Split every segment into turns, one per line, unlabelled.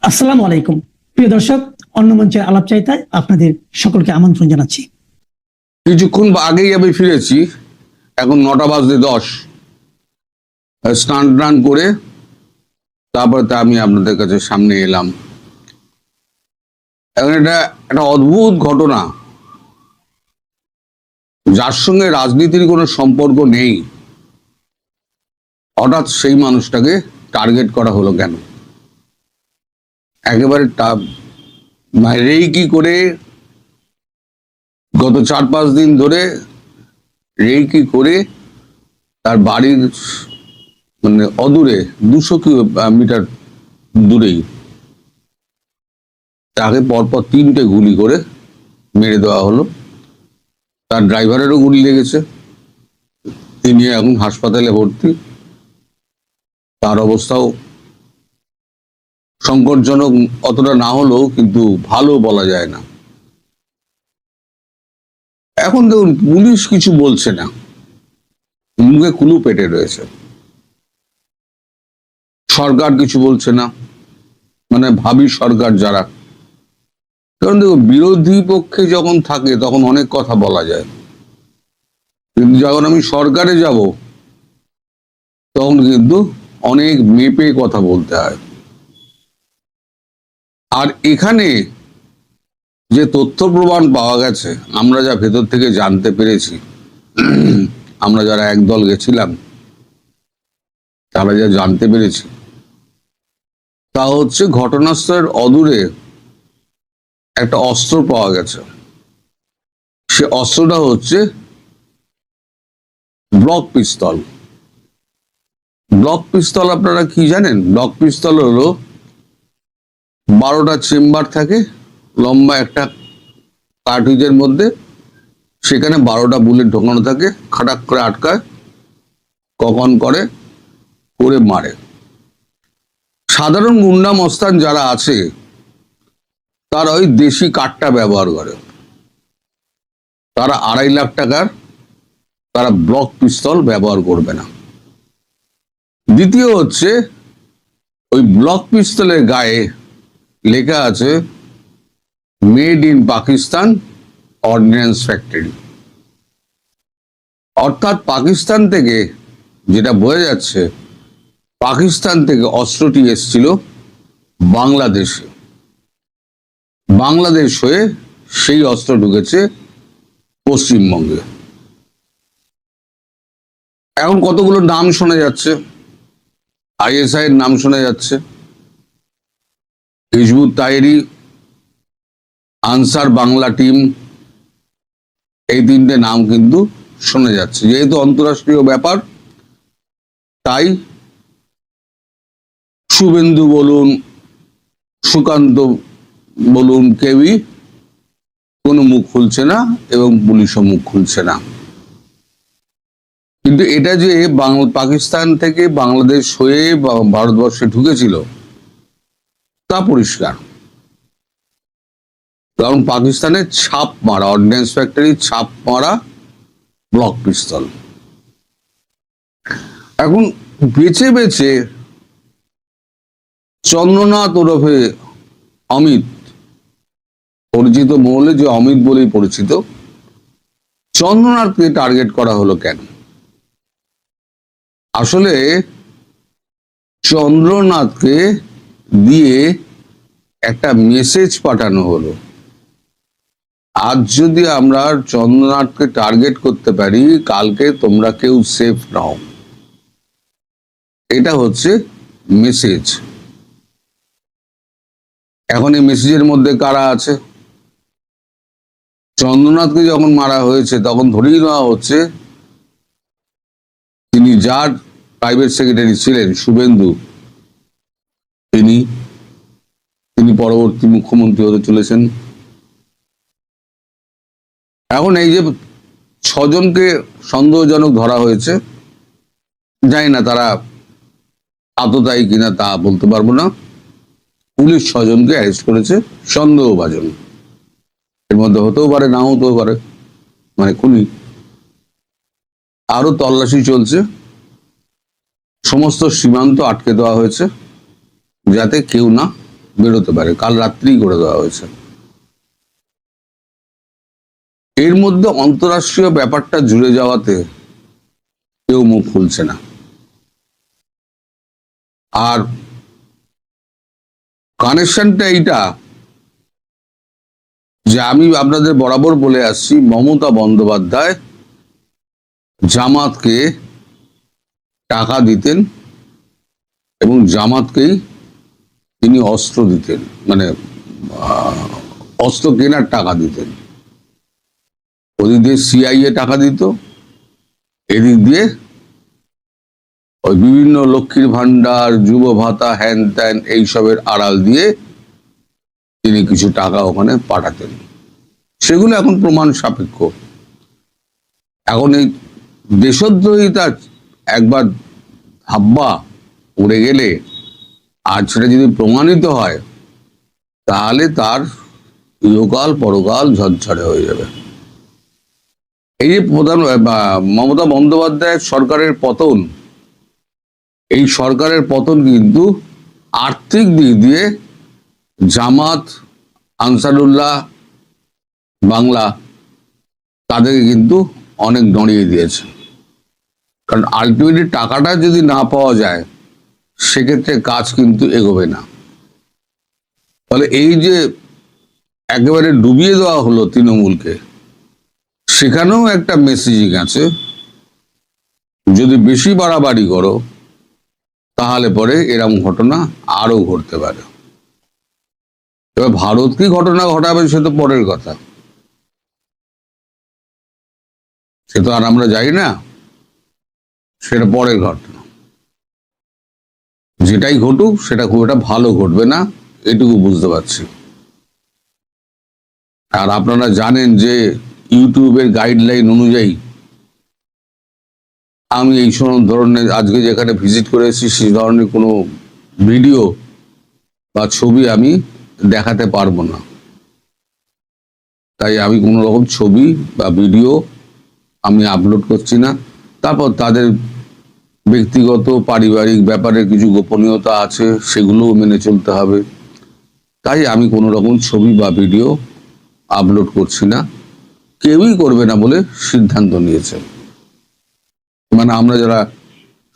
আসসালামু আলাইকুম প্রিয় দর্শক, অন্য মঞ্চের আলাপ চাইতায় আপনাদের সকলকে আমন্ত্রণ জানাচ্ছি।
কিছুক্ষণ আগেই আমি ফিরেছি, এখন 9টা বাজতে 10। স্নান টান করে তারপরে আমি আপনাদের কাছে সামনে এলাম। এখন এটা একটা অদ্ভুত ঘটনা, যার সঙ্গে রাজনীতির কোনো সম্পর্ক নেই, হঠাৎ সেই মানুষটাকে টার্গেট করা হলো কেন? একেবারে রেইকি করে গত 4-5 দিন ধরে রেইকি করে তার বাড়ির মানে অদূরে 200 মিটার দূরেই তাকে পরপর 3টে গুলি করে মেরে দেওয়া হলো। তার ড্রাইভারেরও গুলি লেগেছে, তিনি এখন হাসপাতালে ভর্তি। তার অবস্থাও সংকটজনক অতটা না হলেও কিন্তু ভালো বলা যায় না। এখন দেখুন, পুলিশ কিছু বলছে না, মুখে কুলু পেটে রয়েছে। সরকার কিছু বলছে না, মানে ভাবি সরকার যারা, কারণ দেখো বিরোধী পক্ষে যখন থাকে তখন অনেক কথা বলা যায়, কিন্তু যখন আমি সরকারে যাব তখন কিন্তু অনেক মেপে কথা বলতে হয়। আর এখানে যে তথ্য প্রমাণ পাওয়া গেছে, আমরা যা ভেতর থেকে জানতে পেরেছি, আমরা যারা একদল গেছিলাম তারা যা জানতে পেরেছি, তা হচ্ছে ঘটনাস্থলের অদূরে একটা অস্ত্র পাওয়া গেছে। সে অস্ত্রটা হচ্ছে ব্লক পিস্তল। ব্লক পিস্তল আপনারা কি জানেন? ব্লক পিস্তল হলো 12টা চেম্বার থাকে, লম্বা একটা কার্ট্রিজের মধ্যে, সেখানে 12টা বুলেট ঢোকানো থাকে, খাটাক করে আটকায়, কখন করে করে মারে। সাধারণ গুন্ডা মস্তান যারা আছে তারা ওই দেশি কাঠটা ব্যবহার করে, তারা 2.5 লাখ টাকার তারা ব্লক পিস্তল ব্যবহার করবে না। দ্বিতীয় হচ্ছে, ওই ব্লক পিস্তলের গায়ে লেখা আছে made in Pakistan ordinance factory. অর্থাৎ পাকিস্তান থেকে, যেটা বোঝা যাচ্ছে, পাকিস্তান থেকে অস্ত্রটি এসেছিল বাংলাদেশে, বাংলাদেশ হয়ে সেই অস্ত্র ঢুকেছে পশ্চিমবঙ্গে। এখন কতগুলো নাম শোনা যাচ্ছে, আইএসআই এর নাম শোনা যাচ্ছে, Hizbut Tahrir, Ansar Bangla team, এই 3টে নাম কিন্তু শোনা যাচ্ছে। যেহেতু অন্তরাষ্ট্রীয় ব্যাপার, তাই শুভেন্দু বলুন, সুকান্ত বলুন, কেউই কোনো মুখ খুলছে না এবং পুলিশও মুখ খুলছে না। কিন্তু এটা যে পাকিস্তান থেকে বাংলাদেশ হয়ে ভারতবর্ষে ঢুকেছিল তা পরিষ্কার, কারণ পাকিস্তানের ছাপ মারা, অর্ডিন্যান্স ফ্যাক্টরির ছাপ মারা ব্লক পিস্তল। এখন বেছে বেছে চন্দ্রনাথ ওরফে অমিত, পরিচিত মহলে যে অমিত বলেই পরিচিত, চন্দ্রনাথকে টার্গেট করা হলো কেন? আসলে চন্দ্রনাথকে দিয়ে একটা মেসেজ পাঠানো হলো, আজ যদি আমরা চন্দ্রনাথকে টার্গেট করতে পারি, কালকে তোমরা কেউ সেফ নাও। এটা হচ্ছে মেসেজ। এখন এই মেসেজের মধ্যে কারা আছে? চন্দ্রনাথকে যখন মারা হয়েছে তখন ধরেই নেওয়া হচ্ছে তিনি যার প্রাইভেট সেক্রেটারি ছিলেন শুভেন্দু, তিনি পরবর্তী মুখ্যমন্ত্রী হতে চলেছেন। এখন এই যে 6 জনকে সন্দেহজনক ধরা হয়েছে, জানি না তারা আততায়ী কিনা তা বলতে পারবো না। পুলিশ 6 জনকে অ্যারেস্ট করেছে সন্দেহভাজন। এর মধ্যে হতেও পারে, নাও হতেও পারে, মানে খুনি। আরো তল্লাশি চলছে, সমস্ত সীমান্ত আটকে দেওয়া হয়েছে যাতে কেউ না বেরোতে পারে, কাল রাত্রেই করে দেওয়া হয়েছে। এর মধ্যে অন্তরাষ্ট্রীয় ব্যাপারটা জুড়ে যাওয়াতে কেউ মুখ খুলছে না। আর কানেকশনটা এইটা যে আমি আপনাদের বরাবর বলে আসছি, মমতা বন্দ্যোপাধ্যায় জামাতকে টাকা দিতেন এবং জামাতকেই তিনি অস্ত্র দিতেন, মানে অস্ত্র কেনার টাকা দিতেন। ওদিক দিয়ে সিআইএ টাকা দিত, এদিক দিয়ে ওই বিভিন্ন লক্ষ্মীর ভান্ডার, যুব ভাতা, হ্যান ত্যান এইসবের আড়াল দিয়ে তিনি কিছু টাকা ওখানে পাঠাতেন। সেগুলো এখন প্রমাণ সাপেক্ষ। এখন এই দেশদ্রোহিতা একবার ধাব্বা উড়ে গেলে আর সেটা যদি প্রমাণিত হয় তাহলে তার ইহকাল পরকাল ঝরঝরে হয়ে যাবে। এই যে প্রধান মমতা বন্দ্যোপাধ্যায়ের সরকারের পতন, এই সরকারের পতন কিন্তু আর্থিক দিক দিয়ে জামাত, আনসারুল্লাহ, বাংলা তাদেরকে কিন্তু অনেক নড়িয়ে দিয়েছে। কারণ আলটিমেটলি টাকাটা যদি না পাওয়া যায় সেক্ষেত্রে কাজ কিন্তু এগোবে না। ফলে এই যে একেবারে ডুবিয়ে দেওয়া হলো তৃণমূলকে, সেখানেও একটা মেসেজিং আছে, যদি বেশি বাড়াবাড়ি করো তাহলে পরে এরকম ঘটনা আরো ঘটতে পারে। এবার ভারত কি ঘটনা ঘটাবে সে তো পরের কথা, সে তো আর আমরা জানি না, সেটা পরের ঘটনা। যেটাই ঘটুক সেটা খুব একটা ভালো ঘটবে না, এটুকু বুঝতে পারছি। আর আপনারা জানেন যে ইউটিউবের গাইডলাইন অনুযায়ী আমি এই সব ধরনের আজকে যেখানে ভিজিট করেছি সেই ধরনের কোনো ভিডিও বা ছবি আমি দেখাতে পারবো না। তাই আমি কোনো রকম ছবি বা ভিডিও আমি আপলোড করছি না। তারপর তাদের ব্যক্তিগত পারিবারিক ব্যাপারে কিছু গোপনীয়তা আছে, সেগুলোও মেনে চলতে হবে। তাই আমি কোনো রকম ছবি বা ভিডিও আপলোড করছি না, কেউই করবে না বলে সিদ্ধান্ত নিয়েছে, মানে আমরা যারা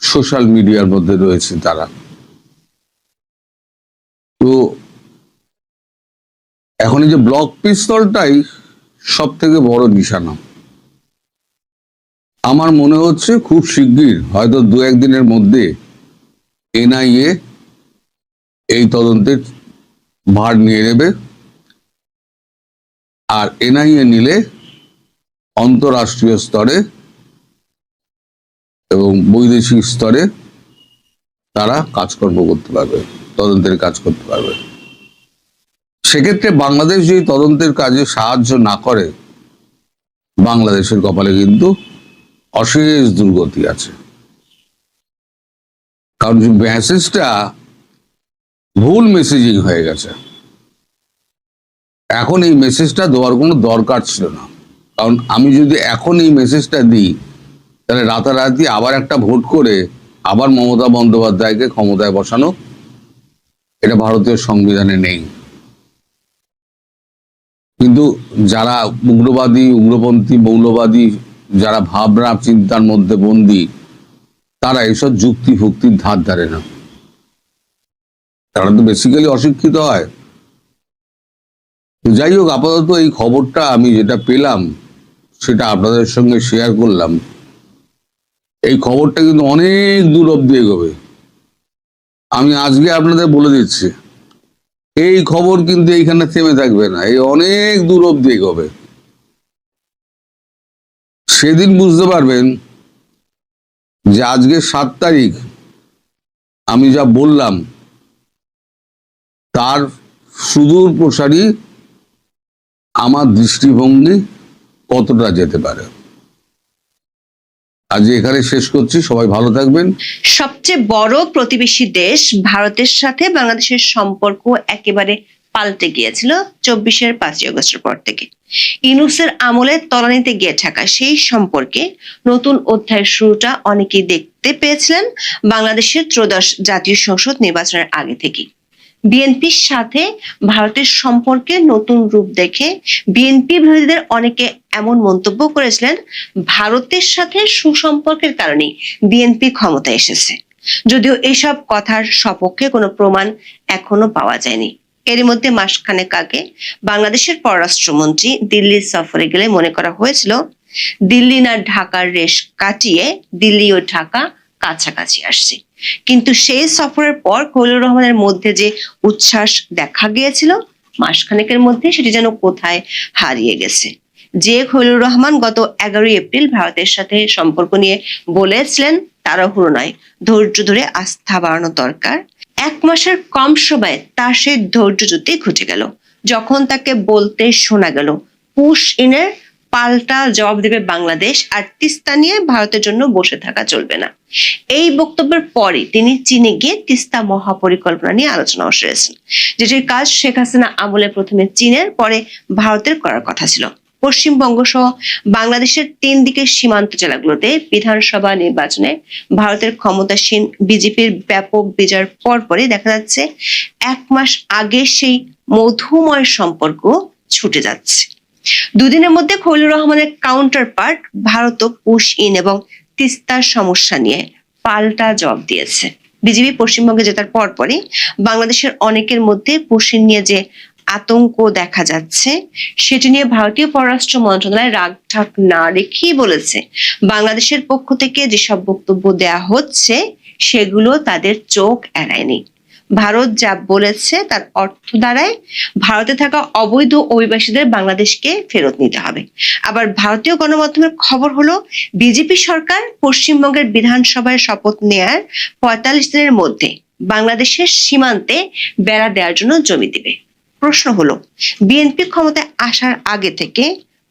সোশ্যাল মিডিয়ার মধ্যে রয়েছে তারা। তো এখন এই যে ব্লক পিস্তলটাই সব থেকে বড় নিশানা। আমার মনে হচ্ছে খুব শিগগির, হয়তো 2-1 দিনের মধ্যে এনআইএ এই তদন্তের ভার নিয়ে নেবে। আর এনআইএ নিলে আন্তঃরাষ্ট্রীয় স্তরে এবং বৈদেশিক স্তরে তারা কাজকর্ম করতে পারবে, তদন্তের কাজ করতে পারবে। সেক্ষেত্রে বাংলাদেশ যদি তদন্তের কাজে সাহায্য না করে, বাংলাদেশের কপালে কিন্তু অশেষ দুর্গতি আছে। কারণ মেসেজটা ভুল মেসেজিং হয়ে গেছে। এখন এই মেসেজটা দেওয়ার কোনো দরকার ছিল না। কারণ আমি যদি এখন এই মেসেজটা দিই তাহলে রাতারাতি আবার একটা ভোট করে আবার মমতা বন্দ্যোপাধ্যায়কে ক্ষমতায় বসানো, এটা ভারতীয় সংবিধানে নেই। কিন্তু যারা উগ্রবাদী, উগ্রপন্থী, মৌলবাদী, যারা ভাবনা চিন্তার মধ্যে বন্দী, তারা এসব যুক্তি ফুক্তির ধার ধারে না। তারা তো বেসিক্যালি অশিক্ষিত হয়। যাই হোক, আপাতত এই খবরটা আমি যেটা পেলাম সেটা আপনাদের সঙ্গে শেয়ার করলাম। এই খবরটা কিন্তু অনেক দূর অব্দি এগোবে, আমি আজকে আপনাদের বলে দিচ্ছি। এই খবর কিন্তু এইখানে থেমে থাকবে না, এই অনেক দূর অব্দি এগোবে। সেদিন বুঝতে পারবেন যে আজকে 7 তারিখ আমি যা বললাম তার সুদূর প্রসারী আমার দৃষ্টিভঙ্গি কতটা যেতে পারে। আজ এখানে শেষ করছি, সবাই ভালো থাকবেন।
সবচেয়ে বড় প্রতিবেশী দেশ ভারতের সাথে বাংলাদেশের সম্পর্ক একেবারে পাল্টে গিয়েছিল 24-এর 5ই আগস্টের পর থেকে। ইউনূসের আমলে তলানিতে গিয়ে থাকা সেই সম্পর্কে নতুন অধ্যায়ের শুরুটা অনেকেই দেখতে পেয়েছিলেন বাংলাদেশের ত্রয়োদশ জাতীয় সংসদ নির্বাচনের আগে থেকেই। বিএনপির সাথে ভারতের সম্পর্কে নতুন রূপ দেখে বিএনপি বিরোধীদের অনেকে এমন মন্তব্য করেছিলেন, ভারতের সাথে সুসম্পর্কের কারণেই বিএনপি ক্ষমতায় এসেছে। যদিও এসব কথার সপক্ষে কোনো প্রমাণ এখনো পাওয়া যায়নি। এরই মধ্যে মাসখানেক আগে বাংলাদেশের পররাষ্ট্রমন্ত্রী দিল্লি সফরে গেলে মনে করা হয়েছিল দিল্লি না ঢাকার রেশ কাটিয়ে দিল্লি ও ঢাকা কাছাকাছি আসছে। কিন্তু সেই সফরের পর খলিলুর রহমানের মধ্যে যে উচ্ছ্বাস দেখা গিয়েছিল, মাসখানেকের মধ্যে সেটি যেন কোথায় হারিয়ে গেছে। যে খলিলুর রহমান গত 11 এপ্রিল ভারতের সাথে সম্পর্ক নিয়ে বলেছিলেন তাড়াহুড়ো নয়, ধৈর্য ধরে আস্থা বাড়ানো দরকার, 1 মাসের কম সময়ে তার সেই ধৈর্যচ্যুতি ঘটে গেল যখন তাকে বলতে শোনা গেল পুশ ইনের পাল্টা জবাব দেবে বাংলাদেশ, আর তিস্তা নিয়ে ভারতের জন্য বসে থাকা চলবে না। এই বক্তব্যের পরে তিনি চীনে গিয়ে তিস্তা মহাপরিকল্পনা নিয়ে আলোচনা সেরেছেন, যেটির কাজ শেখ হাসিনা আমলে প্রথমে চীনের, পরে ভারতের করার কথা ছিল। পশ্চিমবঙ্গ সহ বাংলাদেশের 3 দিকের সীমান্ত জেলাগুলোতে বিধানসভা নির্বাচনে ভারতের ক্ষমতাসীন বিজেপির ব্যাপক বিজয়ের পরপরই দেখা যাচ্ছে 1 মাস আগে সেই মধুময় সম্পর্ক ছুটে যাচ্ছে। দুদিনের মধ্যে খলিলুর রহমানের কাউন্টার পার্ট ভারতও পুশ ইন এবং তিস্তার সমস্যা নিয়ে পাল্টা জবাব দিয়েছে। বিজেপি পশ্চিমবঙ্গে জেতার পরপরই বাংলাদেশের অনেকের মধ্যে পুশ ইন নিয়ে যে আতঙ্ক দেখা যাচ্ছে, সেটি নিয়ে ভারতীয় পররাষ্ট্র মন্ত্রণালয় রাগঢাক না রেখেই বলেছে, বাংলাদেশের পক্ষ থেকে যেসব বক্তব্য দেয়া হচ্ছে সেগুলো তাদের চোখ এড়ায়নি। ভারত যা বলেছে তার অর্থ দাঁড়ায় ভারতে থাকা অবৈধ অভিবাসীদের বাংলাদেশকে ফেরত নিতে হবে। আবার ভারতীয় গণমাধ্যমের খবর হলো বিজেপি সরকার পশ্চিমবঙ্গের বিধানসভায় শপথ নেয়ার 45 দিনের মধ্যে বাংলাদেশের সীমান্তে বেড়া দেওয়ার জন্য জমি দিবে। প্রশ্ন হলো, বিএনপি ক্ষমতায় আসার আগে থেকে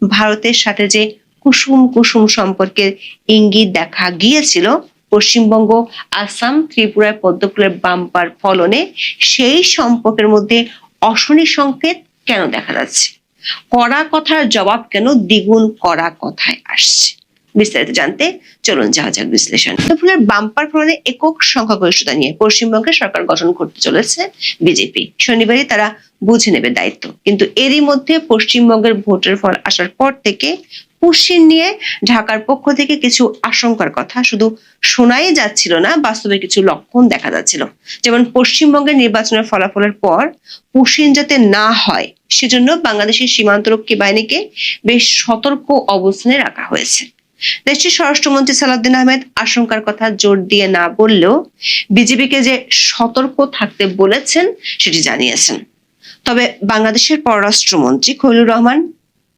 ভারতের সাথে যে কুসুম কুসুম সম্পর্কের ইঙ্গিত দেখা গিয়েছিল, পশ্চিমবঙ্গ, আসাম, ত্রিপুরায় পদ্মফুলের বাম্পার ফলনে সেই সম্পর্কের মধ্যে অশনি সংকেত কেন দেখা যাচ্ছে? কড়া কথার জবাব কেন দ্বিগুণ কড়া কথায় আসছে? বিস্তারিত জানতে চলুন যাওয়া যাক বিশ্লেষণ। পদ্মফুলের বাম্পার ফলনে একক সংখ্যাগরিষ্ঠতা নিয়ে পশ্চিমবঙ্গে সরকার গঠন করতে চলেছে বিজেপি। শনিবারই তারা বুঝে নেবে দায়িত্ব। কিন্তু এরই মধ্যে পশ্চিমবঙ্গের ভোটের ফল আসার পর থেকে পুশিন নিয়ে ঢাকার পক্ষ থেকে কিছু আশঙ্কার কথা শুধু শোনাই যাচ্ছিল না, বাস্তবে কিছু লক্ষণ দেখা যাচ্ছিল। যেমন পশ্চিমবঙ্গের নির্বাচনের ফলাফলের পর পুশিন যাতে না হয় সেজন্য বাংলাদেশের সীমান্তরক্ষী বাহিনীকে বেশ সতর্ক অবস্থানে রাখা হয়েছে। দেশটির স্বরাষ্ট্রমন্ত্রী সালাউদ্দিন আহমেদ আশঙ্কার কথা জোর দিয়ে না বললেও বিজেপিকে যে সতর্ক থাকতে বলেছেন সেটি জানিয়েছেন। তবে বাংলাদেশের পররাষ্ট্রমন্ত্রী খলিলুর রহমান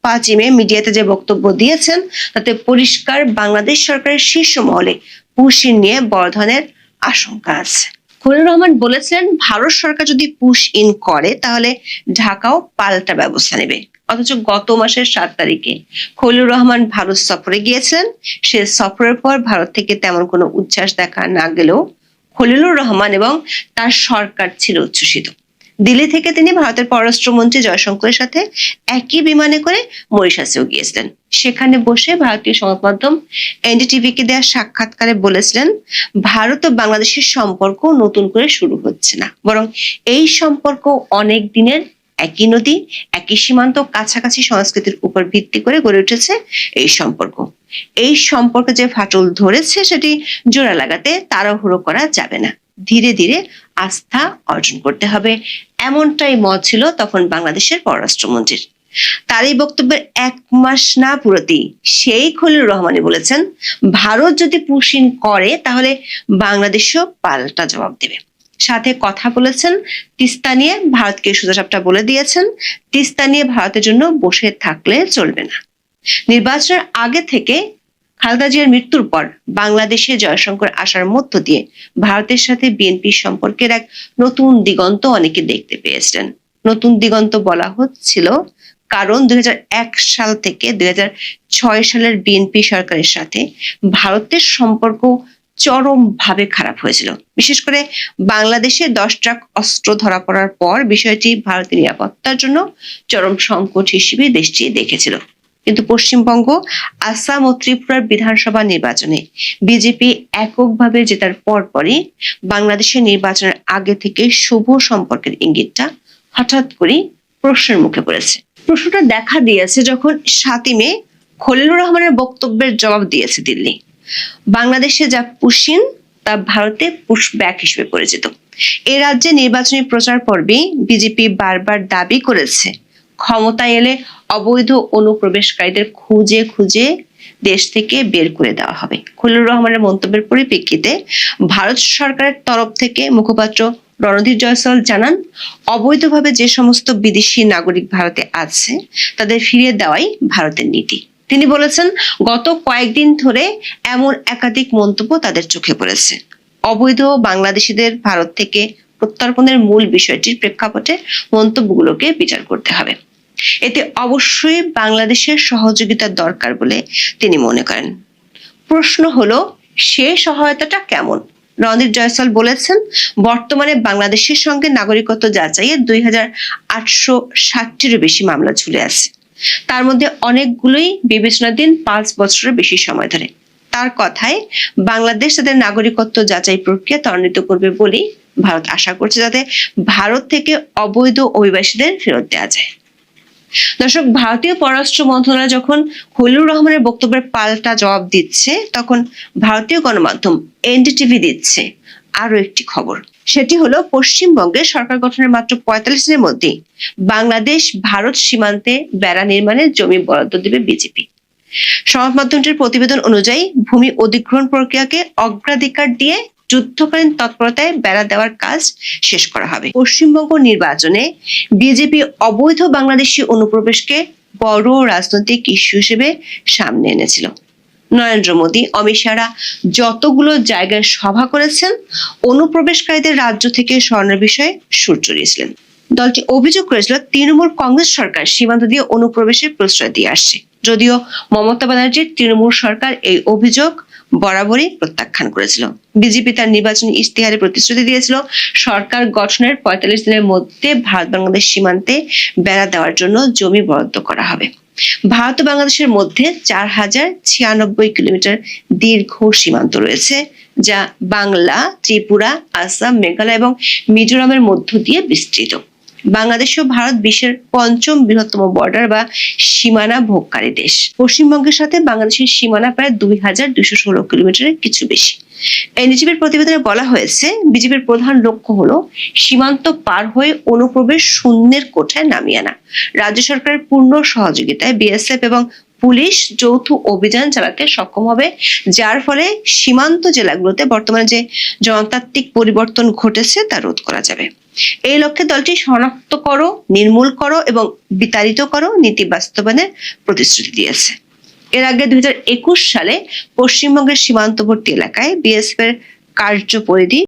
5 মে মিডিয়াতে যে বক্তব্য দিয়েছেন তাতে পরিষ্কার বাংলাদেশ সরকারের শীর্ষ মহলে পুশিন নিয়ে বড় ধরনের আশঙ্কা আছে। খলিলুর রহমান বলেছিলেন, ভারত সরকার যদি পুশ ইন করে তাহলে ঢাকাও পাল্টা ব্যবস্থা নেবে। অথচ গত মাসের 7 তারিখে খলিলুর রহমান ভারত সফরে গিয়েছিলেন। সে সফরের পর ভারত থেকে তেমন কোনো উচ্ছ্বাস দেখা না গেলেও খলিলুর রহমান এবং তার সরকার ছিল উচ্ছ্বসিত। দিল্লি থেকে তিনি ভারতের পররাষ্ট্রমন্ত্রী জয়শঙ্করের সাথে একই বিমানে করে মরিশাসেও গিয়েছিলেন। সেখানে বসে ভারতীয় সংবাদ মাধ্যম এনডিটিভিকে দেওয়া সাক্ষাৎকারে বলেছিলেন, ভারত ও বাংলাদেশের সম্পর্ক নতুন করে শুরু হচ্ছে না, বরং এই সম্পর্ক অনেক দিনের, একই নদী, একই সীমান্ত, কাছাকাছি সংস্কৃতির উপর ভিত্তি করে গড়ে উঠেছে এই সম্পর্ক। এই সম্পর্কে যে ফাটল ধরেছে সেটি জোড়া লাগাতে তাড়াহুড়ো করা যাবে না, ধীরে ধীরে আস্থা অর্জন করতে হবে, এমনটাই মত ছিল তখন বাংলাদেশের পররাষ্ট্রমন্ত্রীর। তার এই বক্তব্যের 1 মাস না পুরোতেই সেই খলিলুর রহমানই বলেছেন, ভারত যদি পুশিন করে তাহলে বাংলাদেশও পাল্টা জবাব দেবে। সাথে কথা বলেছেন তিস্তা নিয়ে, ভারতকে সোজাসাপটা বলে দিয়েছেন তিস্তা নিয়ে ভারতের জন্য বসে থাকলে চলবে না। নির্বাচনের আগে থেকে খালেদা জিয়ার মৃত্যুর পর বাংলাদেশে জয়শঙ্কর আসার মধ্য দিয়ে ভারতের সাথে বিএনপির সম্পর্কের এক নতুন দিগন্ত অনেকে দেখতে পেয়েছিলেন। নতুন দিগন্ত বলা হচ্ছিল কারণ 2001 সাল থেকে 2006 সালের বিএনপি সরকারের সাথে ভারতের সম্পর্ক চরমভাবে খারাপ হয়েছিল। বিশেষ করে বাংলাদেশে 10 ট্রাক অস্ত্র ধরা পড়ার পর বিষয়টি ভারতের নিরাপত্তার জন্য চরম সংকট হিসেবে দেশটি দেখেছিল। কিন্তু পশ্চিমবঙ্গ, আসাম ও ত্রিপুরার বিধানসভা নির্বাচনে বিজেপি এককভাবে জেতার পরপরই বাংলাদেশের নির্বাচনের আগে থেকে শুভ সম্পর্কের ইঙ্গিতটা হঠাৎ করে প্রশ্নের মুখে পড়েছে। প্রশ্নটা দেখা দিয়েছে যখন 7ই মে খলিলুর রহমানের বক্তব্যের জবাব দিয়েছে দিল্লি। বাংলাদেশে যা পুশিন তা ভারতে পুশব্যাক হিসেবে পরিচিত। এই রাজ্যে নির্বাচনী প্রচার পর্বে বিজেপি বারবার দাবি করেছে ক্ষমতায় এলে অবৈধ অনুপ্রবেশকারীদের খুঁজে খুঁজে দেশ থেকে বের করে দেওয়া হবে। খলিলুর রহমানের মন্তব্যের পরিপ্রেক্ষিতে ভারত সরকারের তরফ থেকে মুখপাত্র রণধীর জয়সওয়াল জানান, অবৈধভাবে যে সমস্ত বিদেশি নাগরিক ভারতে আছে তাদের ফিরিয়ে দেওয়াই ভারতের নীতি। তিনি বলেছেন, গত কয়েকদিন ধরে এমন একাধিক মন্তব্য তাদের চোখে পড়েছে। অবৈধ বাংলাদেশিদের ভারত থেকে প্রত্যর্পণের মূল বিষয়টির প্রেক্ষাপটে মন্তব্যগুলোকে বিচার করতে হবে। এতে অবশ্যই বাংলাদেশের সহযোগিতার দরকার বলে তিনি মনে করেন। প্রশ্ন হলো, সে সহায়তাটা কেমন? রণধীর জয়সওয়াল বলেছেন, বর্তমানে বাংলাদেশের সঙ্গে নাগরিকত্ব যাচাইয়ে 2860টিরও বেশি মামলা ঝুলে আছে। তার মধ্যে অনেকগুলোই বিবেচনাধীন 5 বছরের বেশি সময় ধরে। তার কথায় বাংলাদেশ তাদের নাগরিকত্ব যাচাই প্রক্রিয়া ত্বরান্বিত করবে বলেই ভারত আশা করছে, যাতে ভারত থেকে অবৈধ অভিবাসীদের ফেরত দেওয়া যায়। দর্শক, ভারতীয় পররাষ্ট্র মন্ত্রণালয় যখন খলিলুর রহমানের বক্তব্যের পাল্টা জবাব দিচ্ছে, তখন ভারতীয় গণমাধ্যম এনডিটিভি দিচ্ছে আরো একটি খবর। সেটি হলো, পশ্চিমবঙ্গে সরকার গঠনের মাত্র 45 দিনের মধ্যেই বাংলাদেশ ভারত সীমান্তে বেড়া নির্মাণের জমি বরাদ্দ দেবে বিজেপি। সংবাদ মাধ্যমটির প্রতিবেদন অনুযায়ী ভূমি অধিগ্রহণ প্রক্রিয়াকে অগ্রাধিকার দিয়ে যুদ্ধকালীন তৎপরতায় বেড়া দেওয়ার কাজ শেষ করা হবে। পশ্চিমবঙ্গ নির্বাচনে বিজেপি অবৈধ বাংলাদেশি অনুপ্রবেশকে বড় রাজনৈতিক ইস্যু হিসেবে সামনে এনেছিল। নরেন্দ্র মোদী, অমিত শাহরা যতগুলো জায়গায় সভা করেছেন, অনুপ্রবেশকারীদের রাজ্য থেকে সরানোর বিষয়ে সুর চড়িয়েছিলেন। দলটি অভিযোগ করেছিল, তৃণমূল কংগ্রেস সরকার সীমান্ত দিয়ে অনুপ্রবেশের প্রশ্রয় দিয়ে আসছে। যদিও মমতা ব্যানার্জির তৃণমূল সরকার এই অভিযোগ বরাবরই প্রত্যাখ্যান করেছিল। বিজেপি তার নির্বাচনী ইশতেহারে প্রতিশ্রুতি দিয়েছিল, সরকার গঠনের 45 দিনের মধ্যে ভারত বাংলাদেশ সীমান্তে বেড়া দেওয়ার জন্য জমি বরাদ্দ করা হবে। ভারত ও বাংলাদেশের মধ্যে 4096 কিলোমিটার দীর্ঘ সীমান্ত রয়েছে, যা বাংলা, ত্রিপুরা, আসাম, মেঘালয় এবং মিজোরামের মধ্য দিয়ে বিস্তৃত। বাংলাদেশ ও ভারত বিশ্বের 5ম বৃহত্তম বর্ডার বা সীমানা ভোগকারী দেশ। পশ্চিমবঙ্গের সাথে বাংলাদেশের সীমানা প্রায় 2216 কিলোমিটারের কিছু বেশি। এনডিটিভির প্রতিবেদনে বলা হয়েছে, বিজেপির প্রধান লক্ষ্য হলো সীমান্ত পার হয়ে অনুপ্রবেশ শূন্যের কোঠায় নামিয়ে আনা। রাজ্য সরকারের পূর্ণ সহযোগিতায় বিএসএফ এবং পুলিশ যৌথ অভিযান চালাতে সক্ষম হবে, যার ফলে সীমান্ত জেলাগুলোতে বর্তমানে যে জনতান্ত্রিক পরিবর্তন ঘটেছে তা রোধ করা যাবে। এই লক্ষ্যে দলটি শনাক্ত করো, নির্মূল করো এবং বিতাড়িত করো নীতি বাস্তবায়নের প্রতিশ্রুতি দিয়েছে। এর আগে 2021 সালে পশ্চিমবঙ্গের সীমান্তবর্তী এলাকায় বিএসএফ এর কার্যপরিধি